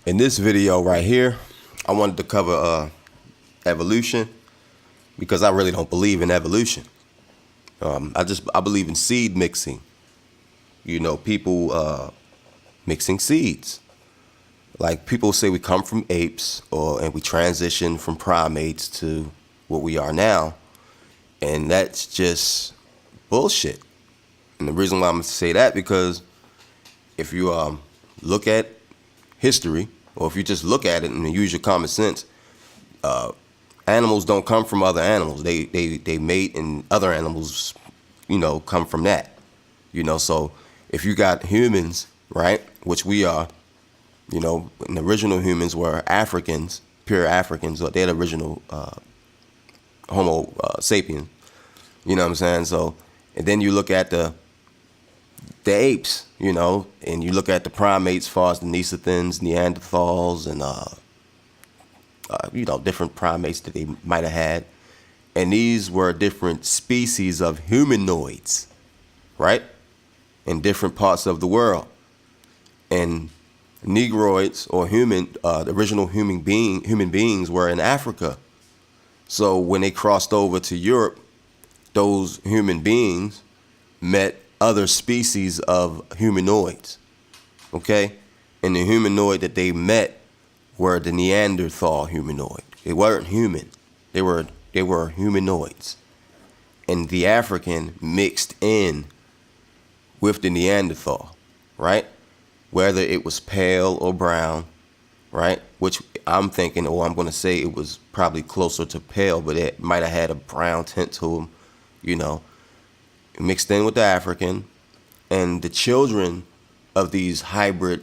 In this video right here, I wanted to cover evolution because I really don't believe in evolution. I believe in seed mixing. People mixing seeds. Like people say we come from apes and we transition from primates to what we are now. And that's just bullshit. And the reason why I'm going to say that because if you look at history, or if you just look at it and use your common sense, animals don't come from other animals. They mate, and other animals, come from that. So if you got humans, right, which we are, and the original humans were Africans, pure Africans, or they're the original Homo sapien. You know what I'm saying? So, and then you look at the apes, and you look at the primates, as far as the Neanderthals, Neanderthals, and different primates that they might have had, and these were different species of humanoids, right, in different parts of the world, and negroids or the original human beings were in Africa. So when they crossed over to Europe, those human beings met other species of humanoids, okay? And the humanoid that they met were the Neanderthal humanoid. They weren't human. They were humanoids. And the African mixed in with the Neanderthal, right? Whether it was pale or brown, right? Which I'm thinking, or I'm going to say it was probably closer to pale, but it might have had a brown tint to them, mixed in with the African, and the children of these hybrid,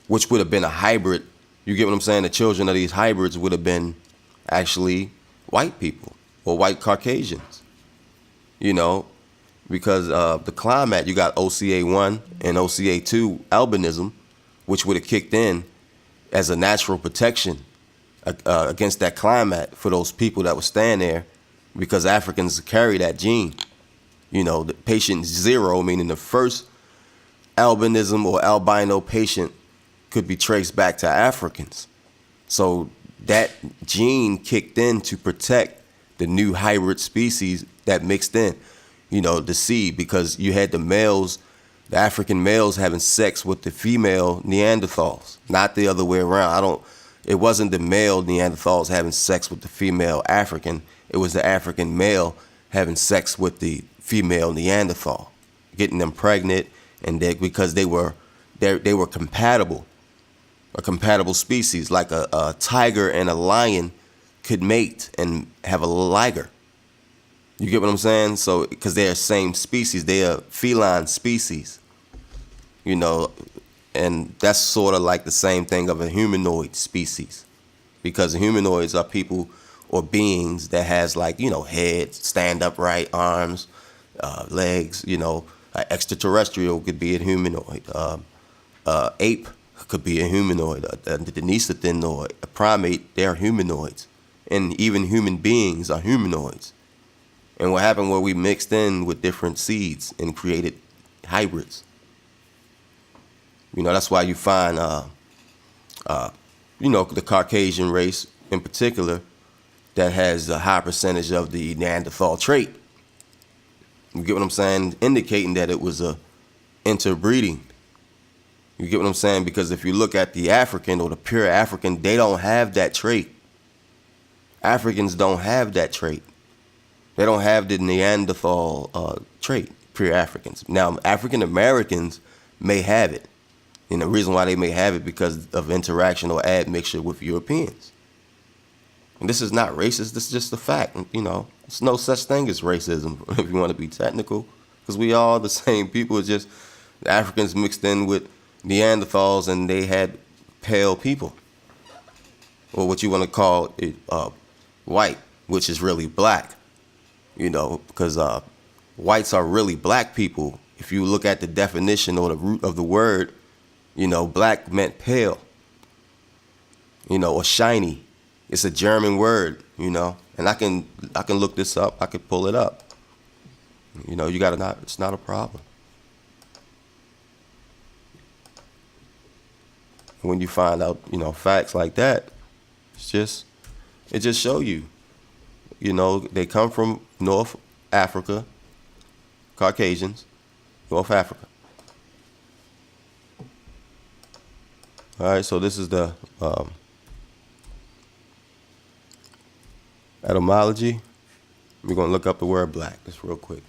which would have been a hybrid, you get what I'm saying? The children of these hybrids would have been actually white people or white Caucasians, because the climate, you got OCA1 and OCA2 albinism, which would have kicked in as a natural protection against that climate for those people that were staying there, because Africans carry that gene. The patient zero, meaning the first albinism or albino patient, could be traced back to Africans. So that gene kicked in to protect the new hybrid species that mixed in, the seed, because you had the African males having sex with the female Neanderthals, not the other way around. It wasn't the male Neanderthals having sex with the female African. It was the African male having sex with the female Neanderthal, getting them pregnant, and because they were compatible, a compatible species, like a tiger and a lion could mate and have a liger. You get what I'm saying? So, because they're the same species, they're feline species, and that's sort of like the same thing of a humanoid species, because humanoids are people or beings that has head, stand upright, arms, legs. Extraterrestrial could be a humanoid. Ape could be a humanoid. The Neanderthal or a primate, they're humanoids, and even human beings are humanoids. And what happened where we mixed in with different seeds and created hybrids. That's why you find, the Caucasian race in particular that has a high percentage of the Neanderthal trait. You get what I'm saying? Indicating that it was a interbreeding. You get what I'm saying? Because if you look at the African or the pure African, they don't have that trait. Africans don't have that trait. They don't have the Neanderthal trait, pure Africans. Now, African Americans may have it. And the reason why they may have it because of interaction or admixture with Europeans. And this is not racist. This is just a fact. There's no such thing as racism, if you want to be technical, because we all the same people. It's just the Africans mixed in with Neanderthals, and they had pale people, or what you want to call it, white, which is really black. Because whites are really black people. If you look at the definition or the root of the word, black meant pale, or shiny. It's a German word, and I can look this up. I could pull it up. It's not a problem. When you find out, facts like that, it just show you, they come from North Africa, Caucasians, North Africa. All right, so this is the etymology. We're going to look up the word black just real quick.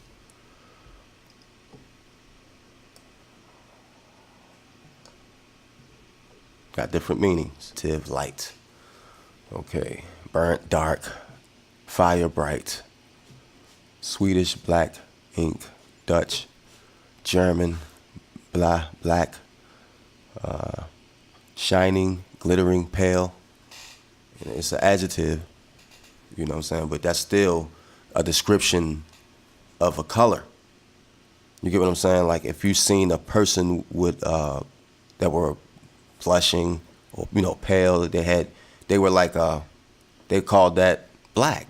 Got different meanings. Tiv, light. Okay. Burnt, dark. Fire, bright. Swedish, black, ink. Dutch, German, blah, black. Shining, glittering, pale. And it's an adjective, you know what I'm saying? But that's still a description of a color. You get what I'm saying? Like if you've seen a person with that were blushing or pale, they were like they called that black.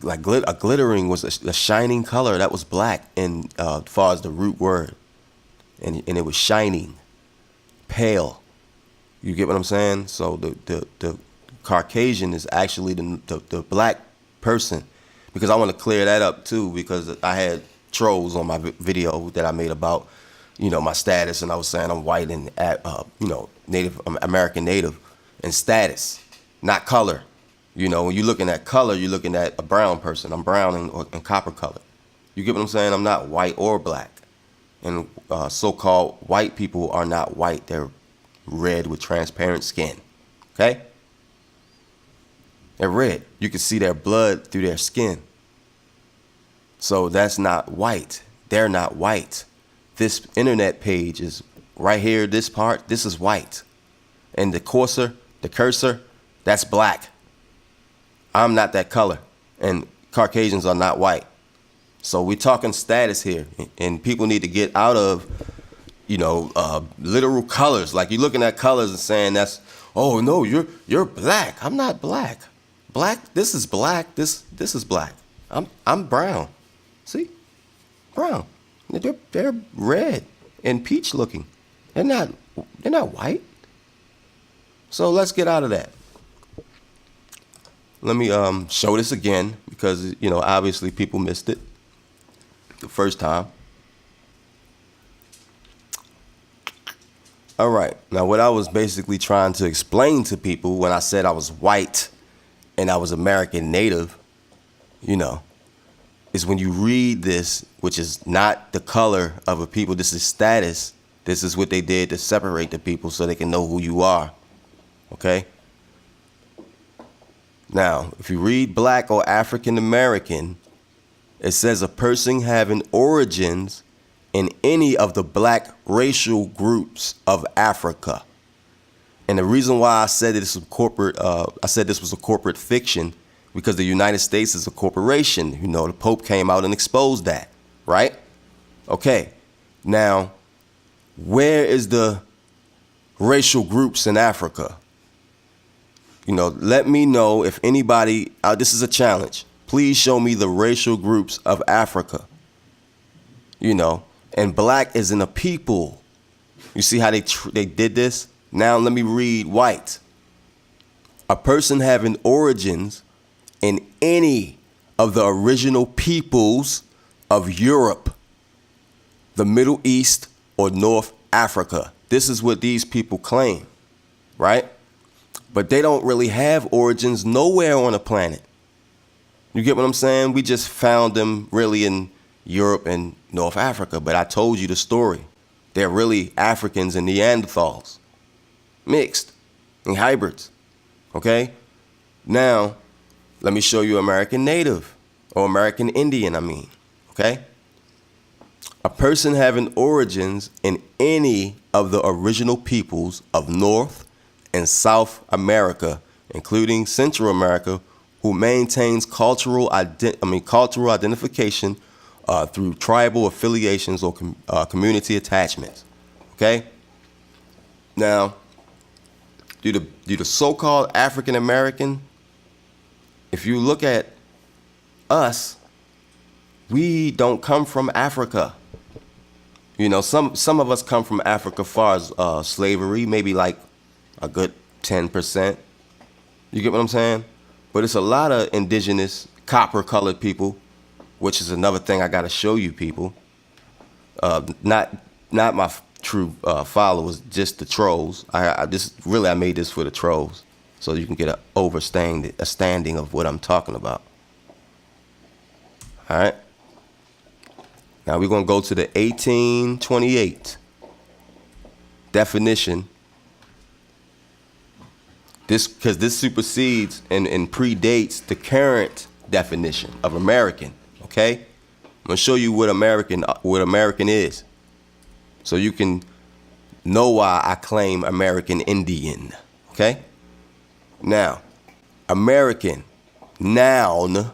Like a glittering was a shining color that was black, and as far as the root word, and it was shining, pale. You get what I'm saying? So the Caucasian is actually the black person, because I want to clear that up too, because I had trolls on my video that I made about my status, and I was saying I'm white and Native American native, and status, not color. When you're looking at color, you're looking at a brown person. I'm brown and copper color. You get what I'm saying? I'm not white or black. And so-called white people are not white. They're red with transparent skin. Okay? They're red. You can see their blood through their skin. So that's not white. They're not white. This internet page is right here, this part, this is white. And the cursor, that's black. I'm not that color. And Caucasians are not white. So we're talking status here. And people need to get out of, literal colors. Like you're looking at colors and saying oh no, you're black. I'm not black. Black, this is black. This is black. I'm brown. See? Brown. They're red and peach looking. They're not white. So let's get out of that. Let me show this again, because obviously people missed it the first time. All right. Now what I was basically trying to explain to people when I said I was white and I was American native, is when you read this, which is not the color of a people, this is status. This is what they did to separate the people so they can know who you are. Okay? Now, if you read black or African American, it says a person having origins in any of the black racial groups of Africa. And the reason why I said this was a corporate fiction, because the United States is a corporation. The Pope came out and exposed that, right? Okay. Now, where is the racial groups in Africa? Let me know if anybody, this is a challenge. Please show me the racial groups of Africa. And black is in a people. You see how they did this? Now let me read white. A person having origins in any of the original peoples of Europe, the Middle East, or North Africa. This is what these people claim, right? But they don't really have origins nowhere on the planet. You get what I'm saying? We just found them really in Europe and North Africa. But I told you the story. They're really Africans and Neanderthals. Mixed and hybrids. Okay? Now, let me show you American Native, or American Indian, okay? A person having origins in any of the original peoples of North and South America, including Central America, who maintains cultural identification through tribal affiliations or community attachments, okay? Now, due to so-called African American, if you look at us, we don't come from Africa. Some of us come from Africa far as slavery, maybe like a good 10%. You get what I'm saying? But it's a lot of indigenous copper-colored people, which is another thing I got to show you people. Not my true followers, just the trolls. I made this for the trolls, so you can get a standing of what I'm talking about. All right. Now we're gonna go to the 1828 definition. Because this supersedes and predates the current definition of American. Okay, I'm gonna show you what American is, so you can know why I claim American Indian. Okay, now American, noun,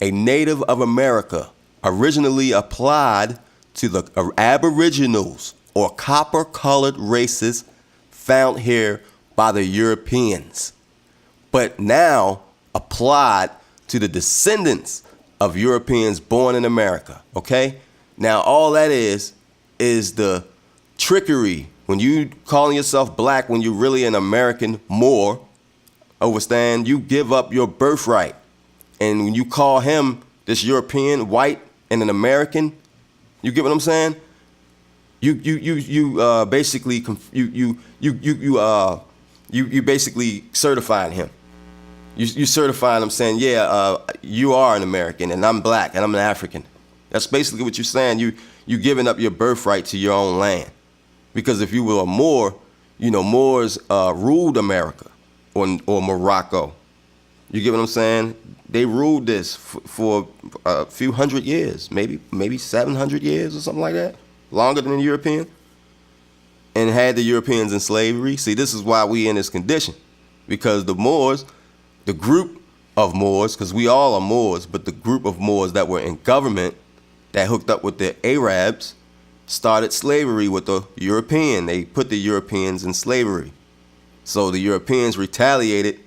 a native of America, originally applied to the Aboriginals or copper-colored races found here by the Europeans, but now applied to the descendants of Europeans born in America. Okay? Now all that is the trickery when you calling yourself black when you're really an American Moor. Understand? You give up your birthright, and when you call him this European white and an American, you get what I'm saying? You basically certifying him. You certifying him saying, yeah, you are an American and I'm black and I'm an African. That's basically what you're saying. You giving up your birthright to your own land. Because if you were a Moor, Moors ruled America or Morocco. You get what I'm saying? They ruled this for a few hundred years, maybe 700 years or something like that, longer than the European, and had the Europeans in slavery. See, this is why we in this condition, because the Moors, the group of Moors, because we all are Moors, but the group of Moors that were in government that hooked up with the Arabs started slavery with the European. They put the Europeans in slavery. So the Europeans retaliated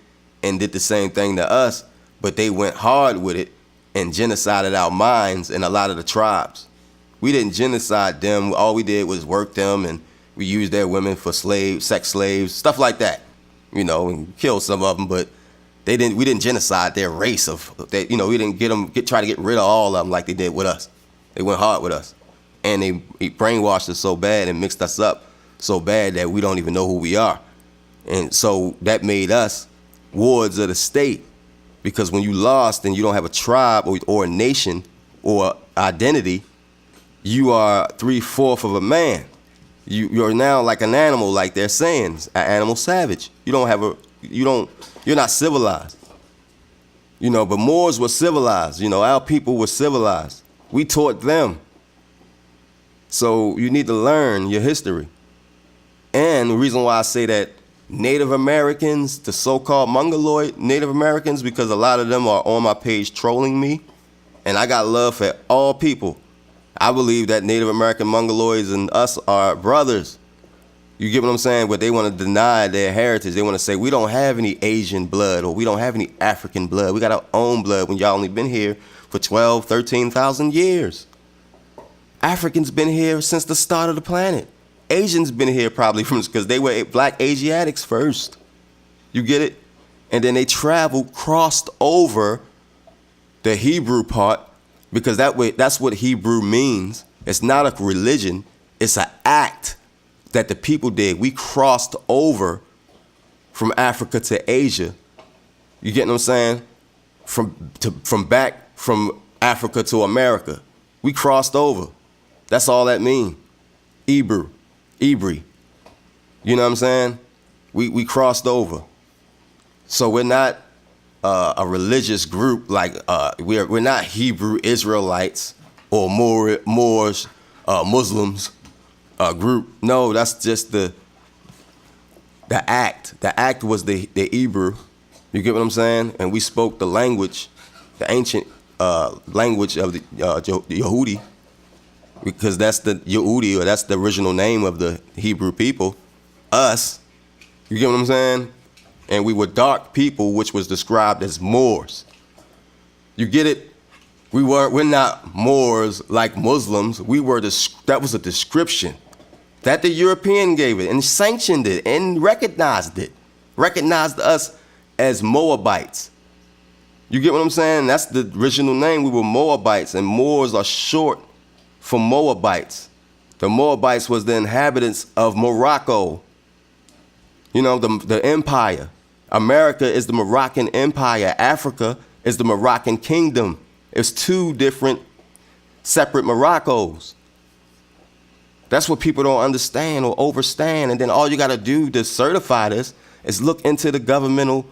and did the same thing to us, but they went hard with it and genocided our minds and a lot of the tribes. We didn't genocide them. All we did was work them, and we used their women for sex slaves, stuff like that, and kill some of them, but we didn't genocide their race we didn't try to get rid of all of them like they did with us. They went hard with us, and they brainwashed us so bad and mixed us up so bad that we don't even know who we are. And so that made us wards of the state, because when you lost and you don't have a tribe or a nation or identity, you are 3/4 of a man. You're now like an animal, like they're saying, an animal savage. You're not civilized. But Moors were civilized. Our people were civilized. We taught them. So you need to learn your history. And the reason why I say that Native Americans, the so-called Mongoloid Native Americans, because a lot of them are on my page trolling me, and I got love for all people. I believe that Native American Mongoloids and us are brothers. You get what I'm saying? But they want to deny their heritage. They want to say, we don't have any Asian blood, or we don't have any African blood. We got our own blood, when y'all only been here for 12, 13,000 years. Africans been here since the start of the planet. Asians been here probably because they were black Asiatics first. You get it? And then they traveled, crossed over the Hebrew part, because that's what Hebrew means. It's not a religion. It's an act that the people did. We crossed over from Africa to Asia. You get what I'm saying? From Africa to America. We crossed over. That's all that means. Hebrew. You know what I'm saying? We crossed over. So we're not a religious group like we're not Hebrew Israelites or Moors, Muslims group. No, that's just the act. The act was the Hebrew. You get what I'm saying? And we spoke the language, the ancient language of the Yehudi, because that's the Yehudi, or that's the original name of the Hebrew people, us. You get what I'm saying? And we were dark people, which was described as Moors. You get it? We're not Moors like Muslims. That was a description that the European gave it and sanctioned it and recognized it. Recognized us as Moabites. You get what I'm saying? That's the original name. We were Moabites, and Moors are short for Moabites. The Moabites was the inhabitants of Morocco. You know, the empire. America is the Moroccan Empire. Africa is the Moroccan Kingdom. It's two different, separate Moroccos. That's what people don't understand or overstand. And then all you got to do to certify this is look into the governmental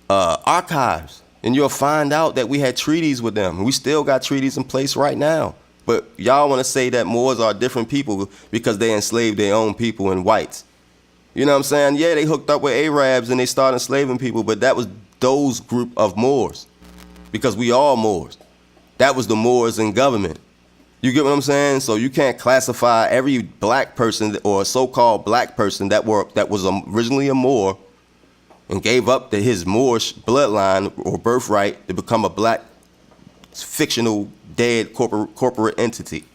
archives. And you'll find out that we had treaties with them. We still got treaties in place right now. But y'all want to say that Moors are different people because they enslaved their own people and whites. You know what I'm saying? Yeah, they hooked up with Arabs and they started enslaving people, but that was those group of Moors because we all Moors. That was the Moors in government. You get what I'm saying? So you can't classify every black person or so-called black person that was originally a Moor and gave up his Moorish bloodline or birthright to become a black fictional dead corporate entity.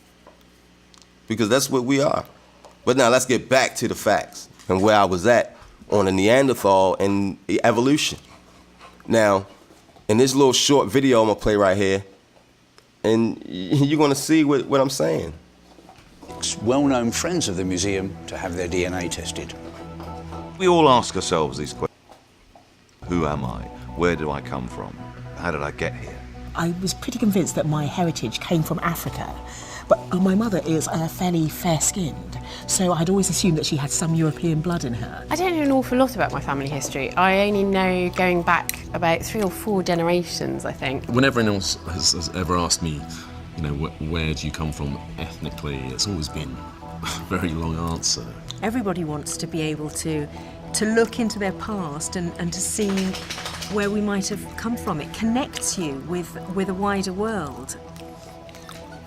Because that's what we are. But now let's get back to the facts and where I was at on the Neanderthal and evolution. Now, in this little short video I'm gonna play right here, and you're gonna see what I'm saying. It's well-known friends of the museum to have their DNA tested. We all ask ourselves these questions. Who am I? Where do I come from? How did I get here? I was pretty convinced that my heritage came from Africa, but my mother is fairly fair-skinned, so I'd always assumed that she had some European blood in her. I don't know an awful lot about my family history. I only know going back about 3 or 4 generations, I think. Whenever anyone has ever asked me, you know, where do you come from ethnically, it's always been a very long answer. Everybody wants to be able to look into their past and to see where we might have come from. It connects you with a wider world.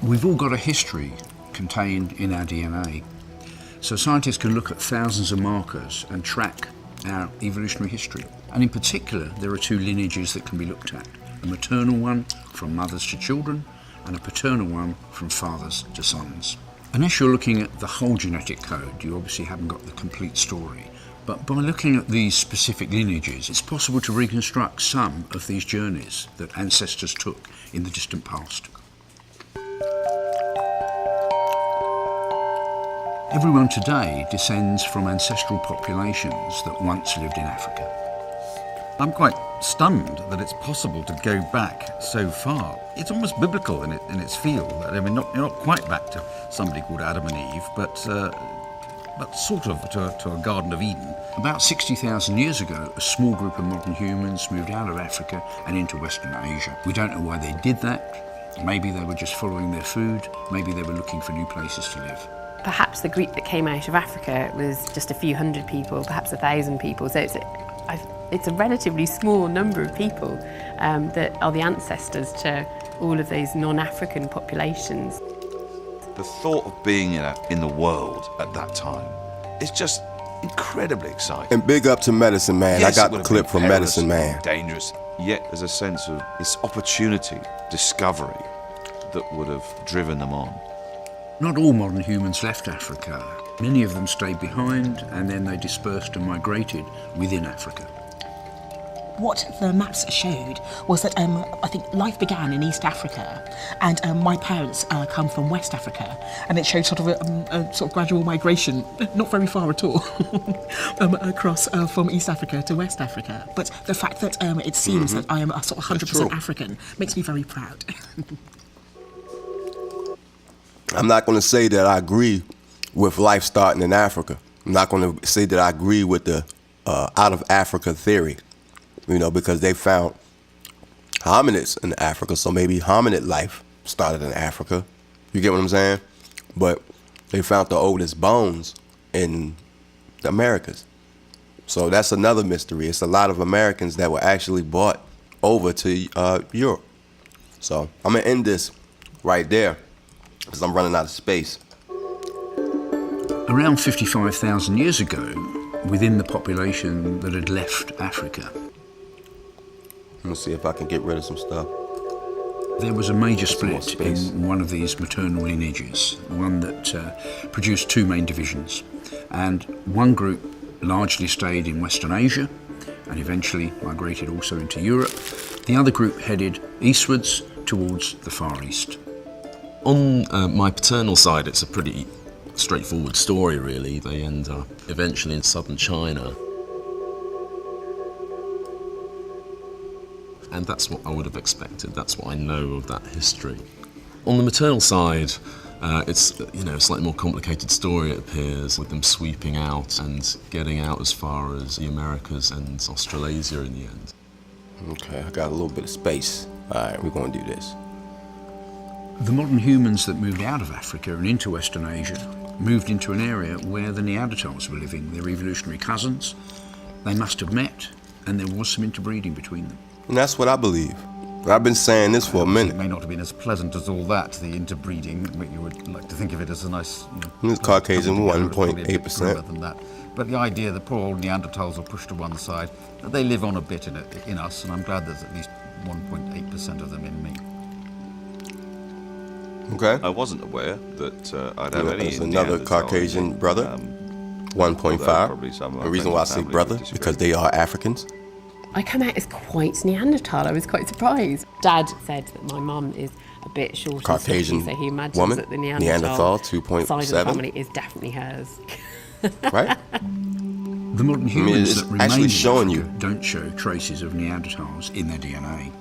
We've all got a history contained in our DNA. So scientists can look at thousands of markers and track our evolutionary history. And in particular, there are 2 lineages that can be looked at. A maternal one from mothers to children and a paternal one from fathers to sons. Unless you're looking at the whole genetic code, you obviously haven't got the complete story. But by looking at these specific lineages, it's possible to reconstruct some of these journeys that ancestors took in the distant past. Everyone today descends from ancestral populations that once lived in Africa. I'm quite stunned that it's possible to go back so far. It's almost biblical in its feel. I mean, not quite back to somebody called Adam and Eve, but sort of to a Garden of Eden. About 60,000 years ago, a small group of modern humans moved out of Africa and into Western Asia. We don't know why they did that. Maybe they were just following their food. Maybe they were looking for new places to live. Perhaps the group that came out of Africa was just a few hundred people, perhaps 1,000 people. So it's a relatively small number of people that are the ancestors to all of those non-African populations. The thought of being in the world at that time is just incredibly exciting. And big up to Medicine Man. Yes, I got it would the have clip been from perilous, Medicine Man. Dangerous. Yet there's a sense of this opportunity, discovery that would have driven them on. Not all modern humans left Africa. Many of them stayed behind and then they dispersed and migrated within Africa. What the maps showed was that I think life began in East Africa, and my parents come from West Africa, and it showed sort of a sort of gradual migration, not very far at all, across from East Africa to West Africa. But the fact that it seems that I am a sort of 100% African makes me very proud. I'm not going to say that I agree with life starting in Africa. I'm not going to say that I agree with the out of Africa theory, you know, because they found hominids in Africa, so maybe hominid life started in Africa. You get what I'm saying? But they found the oldest bones in the Americas. So that's another mystery. It's a lot of Americans that were actually brought over to Europe. So I'm going to end this right there, because I'm running out of space. Around 55,000 years ago, within the population that had left Africa. Let me see if I can get rid of some stuff. There was a major Some more split space. in one of these maternal lineages, one that produced two main divisions. And one group largely stayed in Western Asia and eventually migrated also into Europe. The other group headed eastwards towards the Far East. On my paternal side, it's a pretty straightforward story, really. They end up eventually in southern China. And that's what I would have expected. That's what I know of that history. On the maternal side, it's a slightly more complicated story, it appears, with them sweeping out and getting out as far as the Americas and Australasia in the end. Okay, I got a little bit of space. All right, we're going to do this. The modern humans that moved out of Africa and into Western Asia moved into an area where the Neanderthals were living. Their evolutionary cousins. They must have met, and there was some interbreeding between them. And that's what I believe. I've been saying this for a It minute. may not have been as pleasant as all that, the interbreeding, but you would like to think of it as a nice... It's Caucasian, coming together, it's probably a bit 1.8%. grimmer than that. But the idea that poor old Neanderthals are pushed to one side, that they live on a bit in us, and I'm glad there's at least 1.8% of them in me. Okay? I wasn't aware that I'd have any. There's another Neanderthal Caucasian in me. brother, although 1.5. probably some of The our reason why I friends say and family brother, would disagree. because they are Africans. I come out as quite Neanderthal. I was quite surprised. Dad said that my mum is a bit short Caucasian and stocky, so he imagines woman, that the Neanderthal, side of the 2.7. family is definitely hers. Right? The modern humans it's that remain actually in showing Africa you. don't show traces of Neanderthals in their DNA.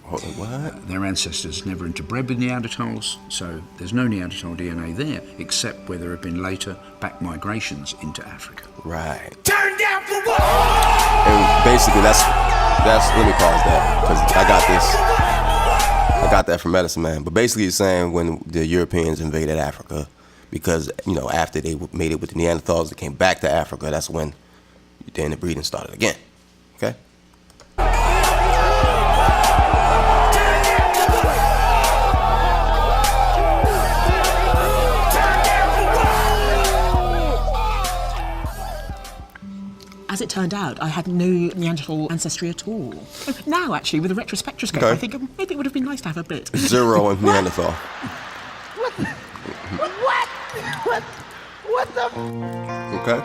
Hold on, what? Their ancestors never interbred with Neanderthals, so there's no Neanderthal DNA there, except where there have been later back migrations into Africa. Right. Turn down for what? And basically, that's. Let me pause that because I got that from Medicine Man. But basically, it's saying when the Europeans invaded Africa, because after they made it with the Neanderthals, they came back to Africa. That's when then the breeding started again. Okay. As it turned out, I had no Neanderthal ancestry at all. Now, actually, with a retrospectroscope, Okay. I think maybe it would have been nice to have a bit. 0 on Neanderthal. What the? Okay.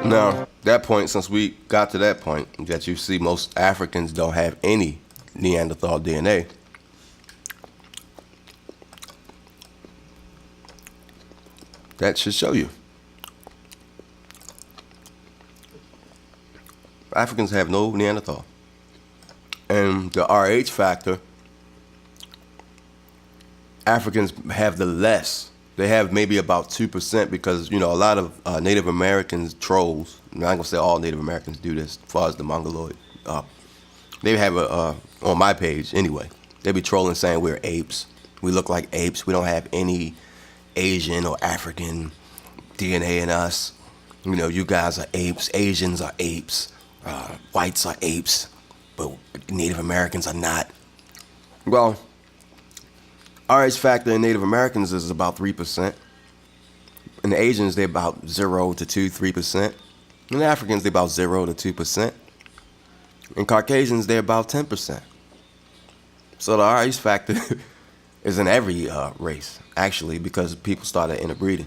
Now, that point, since we got to that point, that you see most Africans don't have any Neanderthal DNA. That should show you. Africans have no Neanderthal. And the RH factor, Africans have the less. They have maybe about 2% because, a lot of Native Americans trolls. I'm not going to say all Native Americans do this as far as the Mongoloid. They have on my page anyway, they be trolling saying we're apes. We look like apes. We don't have any Asian or African DNA in us. You guys are apes. Asians are apes. Whites are apes, but Native Americans are not. Well, RH factor in Native Americans is about 3%. In the Asians, they're about 0 to 3%. In the Africans, they're about 0 to 2%. In Caucasians, they're about 10%. So the RH factor is in every race, actually, because people started interbreeding.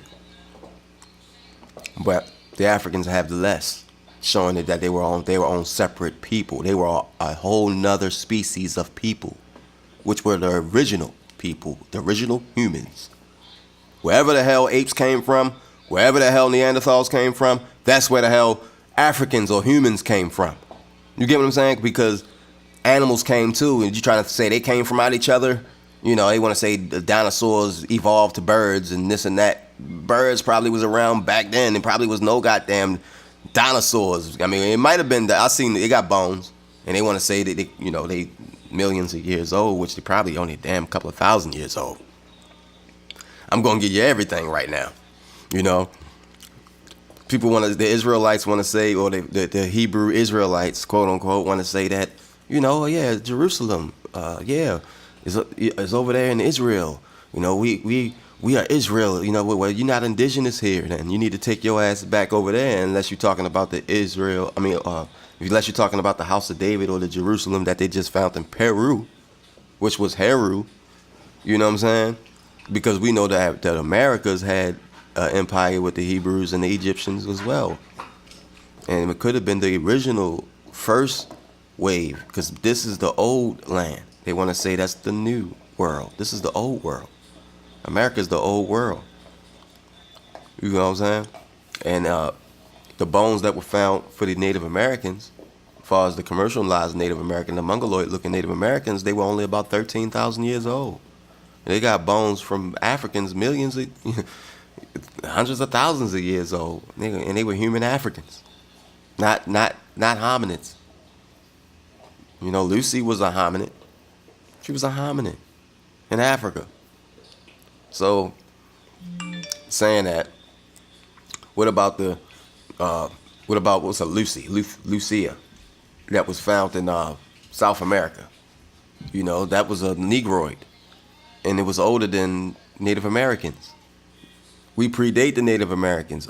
But the Africans have the less, showing that they were on separate people. They were a whole nother species of people, which were the original people, the original humans. Wherever the hell apes came from, wherever the hell Neanderthals came from, that's where the hell Africans or humans came from. You get what I'm saying? Because animals came too, and you're trying to say they came from out each other. They want to say the dinosaurs evolved to birds and this and that. Birds probably was around back then. There probably was no goddamn dinosaurs. I mean, it might have been. I seen they got bones, and they want to say that they millions of years old, which they probably only a damn couple of thousand years old. I'm gonna give you everything right now. People the Israelites want to say, or the Hebrew Israelites, quote unquote, want to say that, Jerusalem, is over there in Israel. We are Israel. Well, you're not indigenous here, then you need to take your ass back over there unless you're talking about the Israel. Unless you're talking about the house of David or the Jerusalem that they just found in Peru. which was Heru. You know what I'm saying? Because we know that Americas had an empire with the Hebrews and the Egyptians as well. And it could have been the original first wave, because this is the old land. They want to say that's the new world. This is the old world. America's the old world. You know what I'm saying? And the bones that were found for the Native Americans, as far as the commercialized Native American, the Mongoloid-looking Native Americans, they were only about 13,000 years old. And they got bones from Africans, hundreds of thousands of years old, and they were human Africans, not hominids. You know, Lucy was a hominid. She was a hominid in Africa. So, saying that, what about what's a Lucia, that was found in South America? You know, that was a Negroid, and it was older than Native Americans. We predate the Native Americans.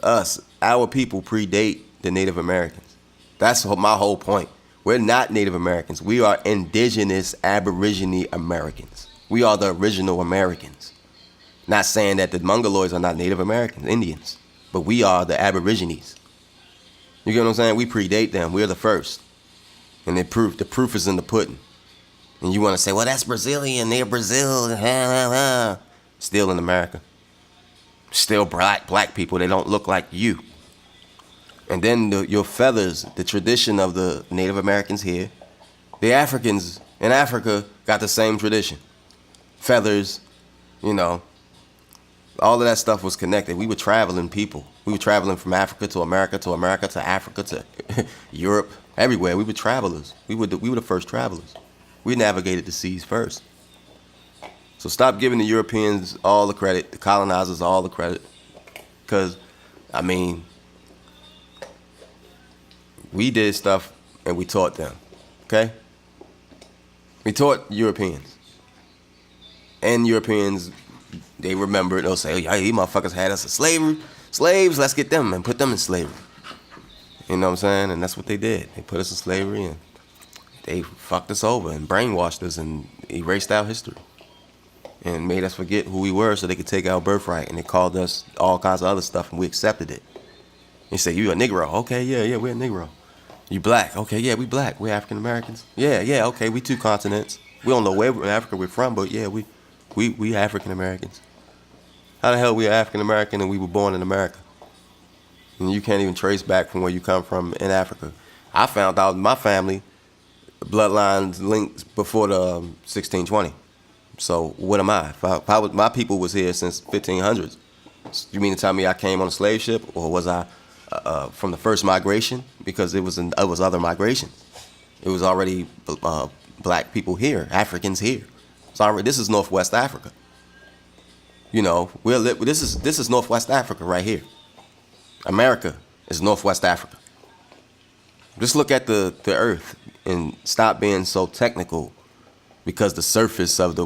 Our people predate the Native Americans. That's my whole point. We're not Native Americans. We are indigenous Aborigine Americans. We are the original Americans. Not saying that the Mongoloids are not Native Americans, Indians, but we are the Aborigines. You get what I'm saying? We predate them. We're the first. And the proof is in the pudding. And you want to say, well, that's Brazilian. They're Brazil. Still in America. Still black people. They don't look like you. And then your feathers, the tradition of the Native Americans here, the Africans in Africa got the same tradition. Feathers, you know, all of that stuff was connected. We were traveling people. We were traveling from Africa to America to America to Africa to Europe, everywhere. We were travelers. We were the first travelers. We navigated the seas first. So stop giving the Europeans all the credit, the colonizers all the credit. Because, I mean, we did stuff and we taught them, okay? We taught Europeans. And Europeans, they remember it. They'll say, oh, yeah, these motherfuckers had us as slaves, let's get them and put them in slavery. You know what I'm saying? And that's what they did. They put us in slavery and they fucked us over and brainwashed us and erased our history. And made us forget who we were so they could take our birthright. And they called us all kinds of other stuff and we accepted it. They say, you a Negro. Okay, yeah, we're a Negro. You black. Okay, yeah, we black. We're African Americans. Yeah, okay, we two continents. We don't know where in Africa we're from, but yeah, we African Americans. How the hell we are African American and we were born in America? And you can't even trace back from where you come from in Africa. I found out my family bloodlines linked before the 1620. So what am I? If my people was here since 1500s. You mean to tell me I came on a slave ship, or was I from the first migration? Because it was other migrations. It was already black people here, Africans here. So this is Northwest Africa. You know, this is Northwest Africa right here. America is Northwest Africa. Just look at the earth and stop being so technical, because the surface of the